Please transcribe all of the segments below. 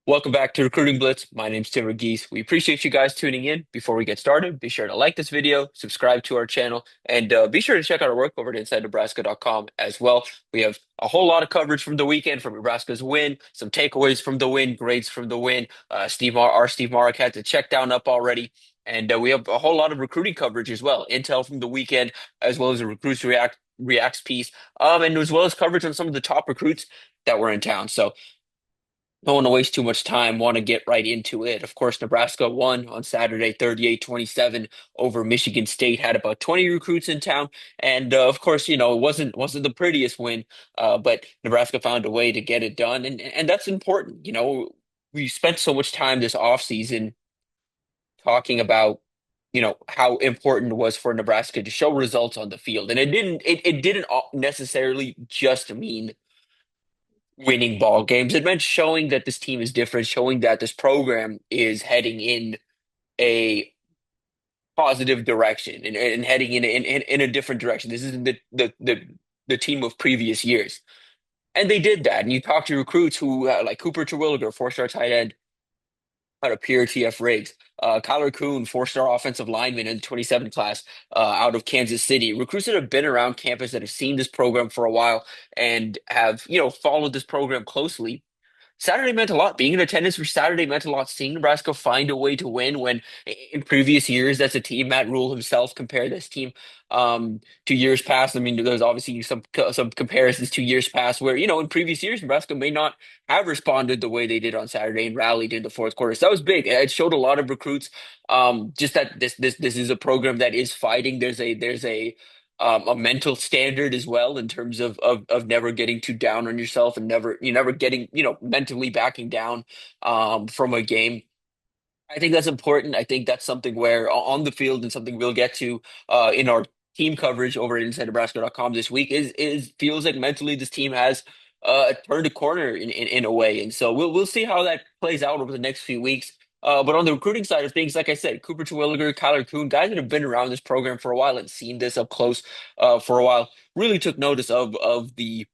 Welcome back to Recruiting Blitz. My name's Tim Verghese. We appreciate you guys tuning in. Before we get started, be sure to like this video, subscribe to our channel, and be sure to check out our work over at InsideNebraska.com as well. We have a whole lot of coverage from the weekend, from Nebraska's win, some takeaways from the win, grades from the win. Our Steve Marek had the check down up already. And we have a whole lot of recruiting coverage as well. Intel from the weekend, as well as a Recruits Reacts piece, and as well as coverage on some of the top recruits that were in town. So don't want to waste too much time, want to get right into it. Of course, Nebraska won on Saturday 38-27 over Michigan State, had about 20 recruits in town. And of course, it wasn't the prettiest win, but Nebraska found a way to get it done. And that's important. We spent so much time this offseason talking about how important it was for Nebraska to show results on the field. And it didn't necessarily just mean winning ball games. It meant showing that this team is different, showing that this program is heading in a positive direction and heading in a different direction. This isn't the team of previous years. And they did that. And you talk to recruits who like Cooper Terwilliger, four-star tight end out of Pierre TF Riggs. Kyler Kuhn, four-star offensive lineman in the 27 class out of Kansas City. Recruits that have been around campus that have seen this program for a while and have, followed this program closely. Saturday meant a lot. Being in attendance for Saturday meant a lot. Seeing Nebraska find a way to win when in previous years, that's a team. Matt Rule himself compared this team to years past. I mean, there's obviously some comparisons to years past where, in previous years, Nebraska may not have responded the way they did on Saturday and rallied in the fourth quarter. So that was big. It showed a lot of recruits just that this is a program that is fighting. There's a mental standard as well in terms of never getting too down on yourself and never getting mentally backing down from a game. I think that's important. I think that's something where on the field and something we'll get to in our team coverage over at InsideNebraska.com this week is feels like mentally this team has turned a corner in a way, and so we'll see how that plays out over the next few weeks. But on the recruiting side of things, like I said, Cooper Terwilliger, Kyler Kuhn, guys that have been around this program for a while and seen this up close for a while, really took notice of the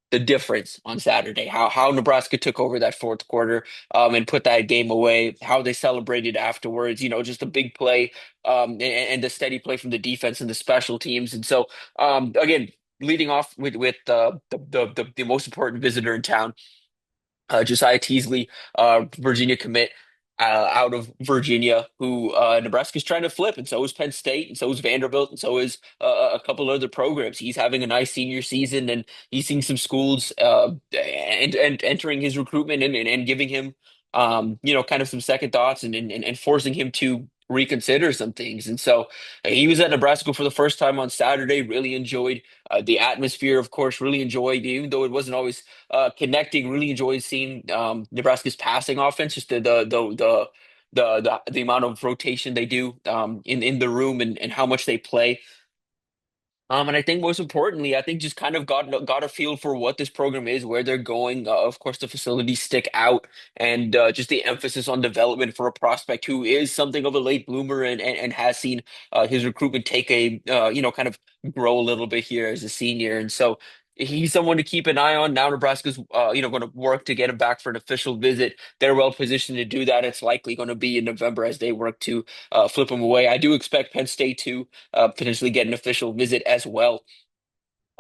difference on Saturday. How Nebraska took over that fourth quarter and put that game away. How they celebrated afterwards. Just a big play and the steady play from the defense and the special teams. And so again, leading off with the most important visitor in town, Josiah Teasley, Virginia commit out of Virginia, who Nebraska's trying to flip, and so is Penn State, and so is Vanderbilt, and so is a couple other programs. He's having a nice senior season, and he's seeing some schools and entering his recruitment and giving him, kind of some second thoughts and forcing him to reconsider some things. And so he was at Nebraska for the first time on Saturday. Really enjoyed the atmosphere, of course. Really enjoyed, even though it wasn't always connecting. Really enjoyed seeing Nebraska's passing offense, just the amount of rotation they do in the room and how much they play. And I think most importantly, I think just kind of got a feel for what this program is, where they're going. Of course, the facilities stick out, and just the emphasis on development for a prospect who is something of a late bloomer and has seen his recruitment take a kind of grow a little bit here as a senior. And so he's someone to keep an eye on. Now Nebraska's going to work to get him back for an official visit. They're well positioned to do that. It's likely going to be in November as they work to flip him away. I do expect Penn State to potentially get an official visit as well.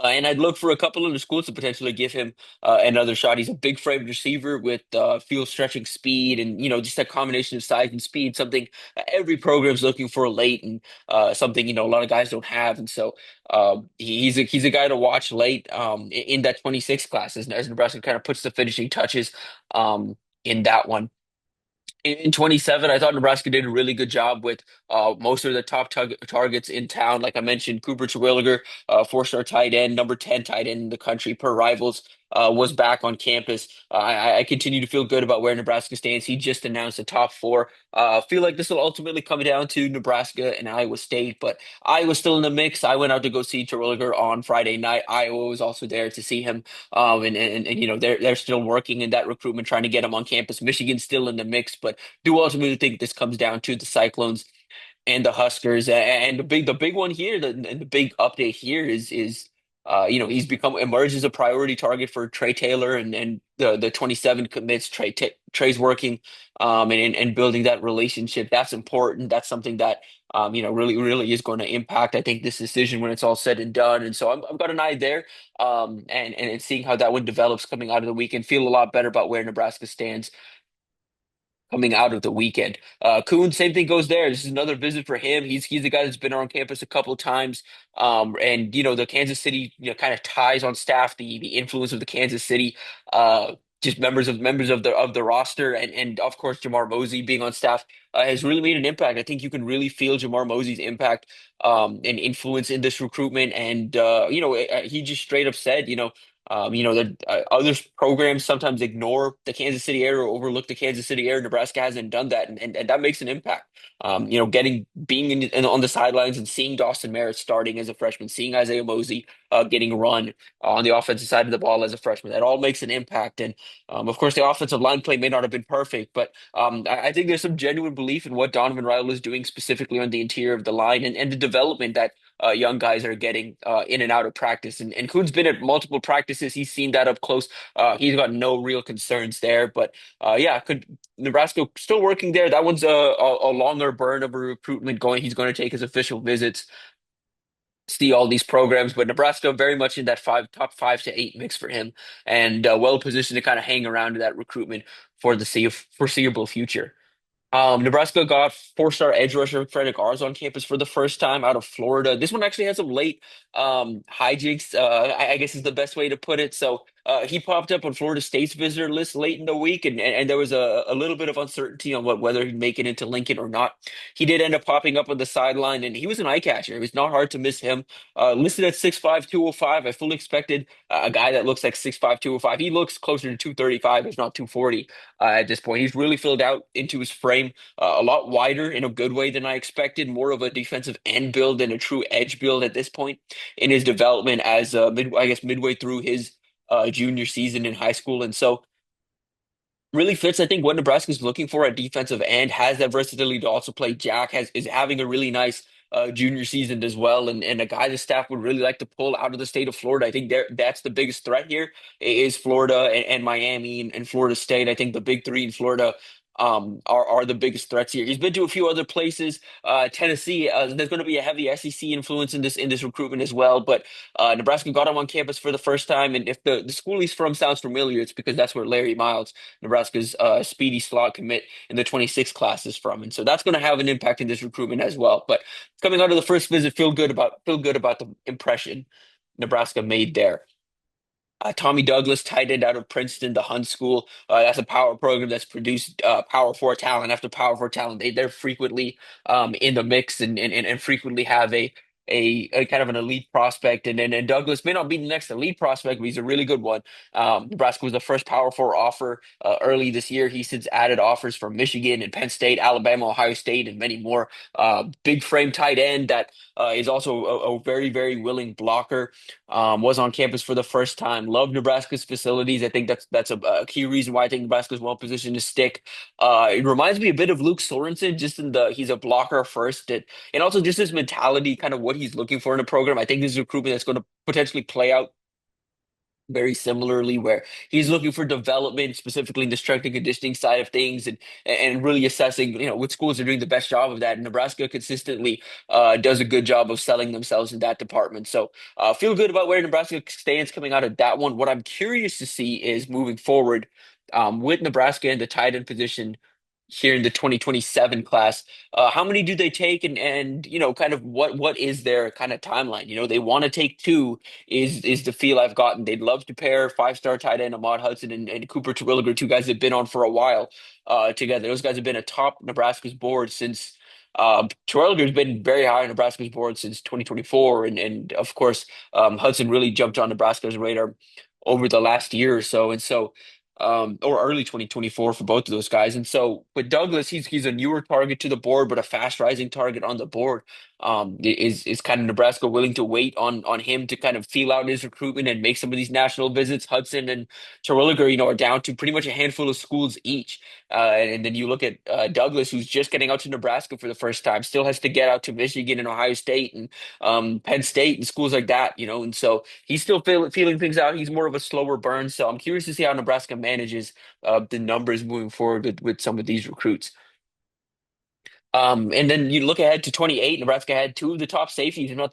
And I'd look for a couple of the schools to potentially give him another shot. He's a big framed receiver with field stretching speed and, just that combination of size and speed, something every program's looking for late and something, a lot of guys don't have. And so he's a guy to watch late in that 26 class as Nebraska kind of puts the finishing touches in that one. In 27, I thought Nebraska did a really good job with most of the top targets in town. Like I mentioned, Cooper Terwilliger, four-star tight end, number 10 tight end in the country per Rivals, was back on campus. I continue to feel good about where Nebraska stands. He just announced the top four. Feel like this will ultimately come down to Nebraska and Iowa State, but Iowa's still in the mix. I went out to go see Terwilliger on Friday night. Iowa was also there to see him, and they're still working in that recruitment, trying to get him on campus. Michigan's still in the mix, but do ultimately think this comes down to the Cyclones and the Huskers. And the big one here, and the big update here is he's become emerged as a priority target for Trey Taylor and the 27 commits. Trey's working and building that relationship. That's important. That's something that really is going to impact, I think, this decision when it's all said and done. And so I've got an eye there, and seeing how that one develops coming out of the weekend. Feel a lot better about where Nebraska stands coming out of the weekend. Kuhn, same thing goes there. This is another visit for him. He's the guy that's been on campus a couple of times. And the Kansas City, kind of ties on staff, the influence of the Kansas City, just members of the roster, and of course Jamar Mosey being on staff has really made an impact. I think you can really feel Jamar Mosey's impact and influence in this recruitment. And he just straight up said, that other programs sometimes ignore the Kansas City area or overlook the Kansas City area. Nebraska hasn't done that, and that makes an impact. Being on the sidelines and seeing Dawson Merritt starting as a freshman, seeing Isaiah Mosey getting run on the offensive side of the ball as a freshman, that all makes an impact. And of course, the offensive line play may not have been perfect, but I think there's some genuine belief in what Donovan Raiola is doing specifically on the interior of the line and the development that young guys are getting in and out of practice. And Kuhn's been at multiple practices. He's seen that up close. He's got no real concerns there. But yeah, could Nebraska still working there? That one's a longer burn of a recruitment going. He's going to take his official visits, see all these programs, but Nebraska very much in that top 5 to 8 mix for him, and well positioned to kind of hang around to that recruitment for the foreseeable future. Nebraska got four-star edge rusher Frederick Ards on campus for the first time out of Florida. This one actually has some late hijinks, I guess is the best way to put it. So he popped up on Florida State's visitor list late in the week, and there was a little bit of uncertainty on whether he'd make it into Lincoln or not. He did end up popping up on the sideline, and he was an eye catcher. It was not hard to miss him. Listed at 6'5", 205. I fully expected a guy that looks like 6'5", 205. He looks closer to 235, if not 240 at this point. He's really filled out into his frame, a lot wider in a good way than I expected, more of a defensive end build than a true edge build at this point in his development as midway through his junior season in high school. And so really fits, I think, what Nebraska's looking for at defensive end. Has that versatility to also play jack. Is having a really nice junior season as well, and a guy the staff would really like to pull out of the state of Florida. I think that's the biggest threat here is Florida and Miami and Florida State. I think the big three in Florida are the biggest threats here. He's been to a few other places. Tennessee, there's going to be a heavy SEC influence in this recruitment as well. But Nebraska got him on campus for the first time, and if the school he's from sounds familiar, it's because that's where Larry Miles, Nebraska's speedy slot commit in the 26 class is from, and so that's going to have an impact in this recruitment as well. But coming out of the first visit, feel good about the impression Nebraska made there. Tommy Douglas, tight end out of Princeton, the Hunt School. That's a power program that's produced power four talent after power four talent. They're frequently in the mix and frequently have a kind of an elite prospect. And Douglas may not be the next elite prospect, but he's a really good one. Nebraska was the first power four offer early this year. He's since added offers from Michigan and Penn State, Alabama, Ohio State, and many more. Big frame tight end that is also a very, very willing blocker. Was on campus for the first time. Love Nebraska's facilities. I think that's a key reason why I think Nebraska's well positioned to stick. It reminds me a bit of Luke Sorensen, just in he's a blocker first, and also just his mentality, kind of what he's looking for in a program. I think this is a recruitment that's going to potentially play out very similarly, where he's looking for development, specifically in the strength and conditioning side of things, and really assessing, what schools are doing the best job of that. And Nebraska consistently does a good job of selling themselves in that department. So feel good about where Nebraska stands coming out of that one. What I'm curious to see is moving forward with Nebraska in the tight end position here in the 2027 class. How many do they take, and kind of what is their kind of timeline? They want to take two is the feel I've gotten. They'd love to pair five-star tight end Ahmad Hudson and Cooper Terwilliger, two guys that have been on for a while together. Those guys have been atop Nebraska's board since Terwilliger's been very high on Nebraska's board since 2024, and of course Hudson really jumped on Nebraska's radar over the last year or so. And so or early 2024 for both of those guys. And so with Douglas, he's a newer target to the board, but a fast rising target on the board. Is kind of Nebraska willing to wait on him to kind of feel out his recruitment and make some of these national visits? Hudson and Terwilliger, are down to pretty much a handful of schools each. And then you look at Douglas, who's just getting out to Nebraska for the first time, still has to get out to Michigan and Ohio State and Penn State and schools like that, and so he's still feeling things out. He's more of a slower burn. So I'm curious to see how Nebraska manages the numbers moving forward with some of these recruits. And then you look ahead to 28, Nebraska had two of the top safeties, if not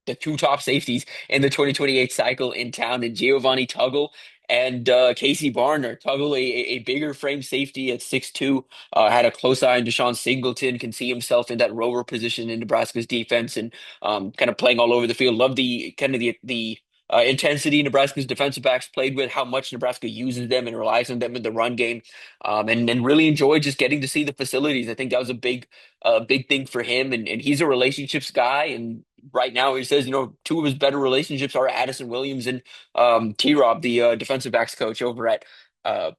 the two top safeties in the 2028 cycle in town, and Giovanni Tuggle and Casey Barner. Tuggle, a bigger frame safety at 6'2", had a close eye on DeShon Singleton, can see himself in that rover position in Nebraska's defense and kind of playing all over the field. Love the kind of the intensity Nebraska's defensive backs played with, how much Nebraska uses them and relies on them in the run game, and really enjoyed just getting to see the facilities. I think that was a big thing for him, and he's a relationships guy. And right now, he says, two of his better relationships are Addison Williams and T-Rob, the defensive backs coach over at uh,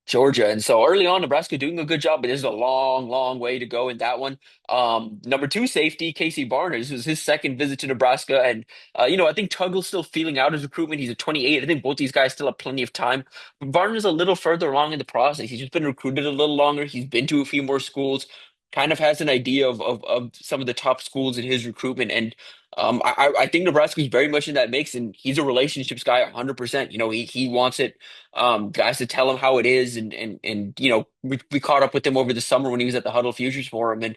Georgia. And so early on, Nebraska doing a good job, but there's a long, long way to go in that one. Number two safety, Casey Barnes. This was his second visit to Nebraska. And, I think Tuggle's still feeling out his recruitment. He's a 28. I think both these guys still have plenty of time. But Barnes is a little further along in the process. He's just been recruited a little longer. He's been to a few more schools, kind of has an idea of some of the top schools in his recruitment. And I think Nebraska's very much in that mix, and he's a relationships guy 100%. He wants it guys to tell him how it is. And we caught up with him over the summer when he was at the Huddle Futures Forum and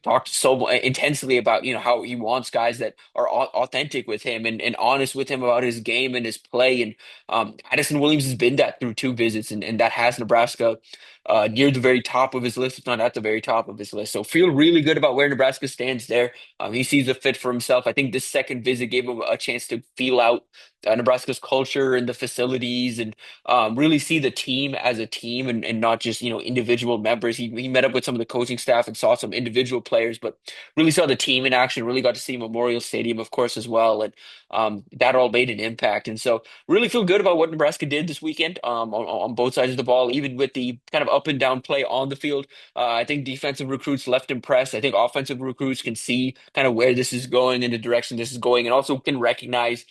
talked so intensely about, how he wants guys that are authentic with him and honest with him about his game and his play. And Addison Williams has been that through two visits, and that has Nebraska near the very top of his list, if not at the very top of his list. So feel really good about where Nebraska stands there. He sees a fit for himself. I think this second visit gave him a chance to feel out Nebraska's culture and the facilities, and really see the team as a team, and not just individual members. He met up with some of the coaching staff and saw some individual players, but really saw the team in action. Really got to see Memorial Stadium, of course, as well, and that all made an impact. And so really feel good about what Nebraska did this weekend, on both sides of the ball, even with the kind of up and down play on the field. I think defensive recruits left impressed. I think offensive recruits can see kind of where this is going and the direction this is going, and also can recognize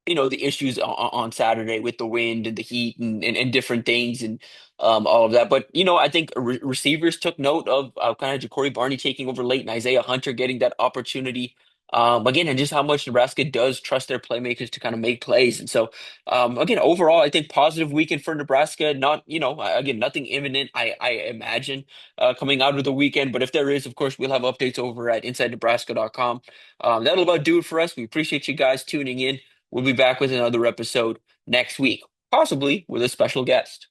the issues on Saturday with the wind and the heat and different things and all of that. But I think receivers took note of kind of Ja'Cory Barney taking over late and Isaiah Hunter getting that opportunity. Again, and just how much Nebraska does trust their playmakers to kind of make plays. And so, again, overall, I think positive weekend for Nebraska. Not, again, nothing imminent, I imagine, coming out of the weekend. But if there is, of course, we'll have updates over at InsideNebraska.com. That'll about do it for us. We appreciate you guys tuning in. We'll be back with another episode next week, possibly with a special guest.